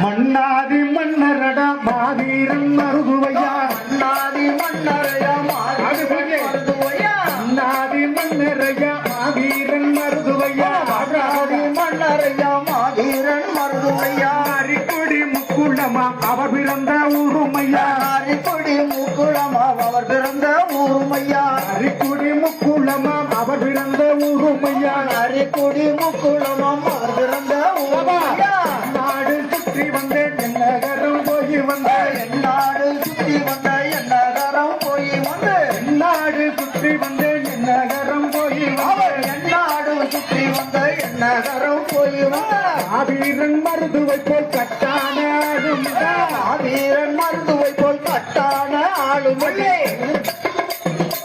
மன்னாதி மன்னரடா மாவீரன் மருதுவையா மன்னாதி மன்னரையா மருதுவையா மன்னாதி மன்னரையா மாவீரன் மருதுவையா மன்னாதி மன்னரையா மாவீரன் மருதுவையா அரிக்கொடி முக்குளமா அவர் பிறந்த ஊருமையா அரிக்கொடி முக்குளமா அவர் பிறந்த ஊருமையா அரிக்குடி முக்குளமா அவர் பிறந்த ஊருமையா அரிக்கொடி முக்குளமா அவர் பிறந்த ஊருமையா நாடு சுற்றி வந்தேன் என் நகரம் போய் வந்தேன் நாடு சுற்றி வந்த என் நகரம் போய் வந்து நாடு சுற்றி வந்தேன் என் நகரம் போய் வந்தேன் என் நாடு சுற்றி வந்த என் நகரம் போய் வந்த மாவீரன் மருதுவை போல் கட்டான ஆளுமையா மாவீரன் மருதுவை போல் கட்டான ஆளுமையே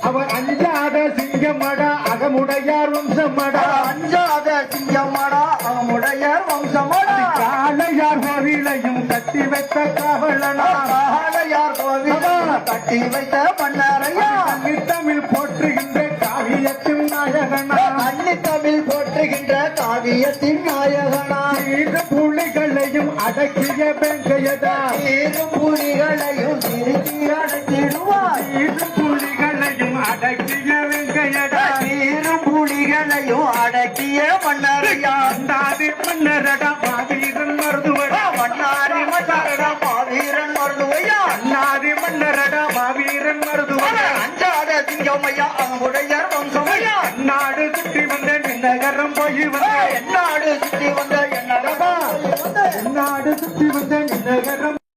அவர் அஞ்சாத சிங்கமடா அகமுடையார் வம்சமடா அஞ்சாத சிங்கமடா அவனுடைய வம்சமடா காளையார் கோவிலையும் கட்டி வைத்த காவலனா காளையார் கோவில் கட்டி வைத்த மன்னரையா தமிழ் போற்றுகின்ற காவியத்தின் நாயகனா அன்னி தமிழ் போற்றுகின்ற காவியத்தின் நாயகனா இரு புலிகளையும் அடக்கிய வெங்கையதா இரு புலிகளையும் திருத்தி அடக்கிடுவார் இரு புலிகளையும் அடக்கிய வெங்கையதா இரு புலிகளையும் அடக்கிய மன்னரையா அந்தாதி மன்னரடா மாவீரன் மருதுவடா மன்னாரி மன்னரடா மாவீரன் மருதுவையா அண்ணாதி மன்னரடா மாவீரன் மருதுவடா அஞ்சாத சிங்கமையா அவனுடைய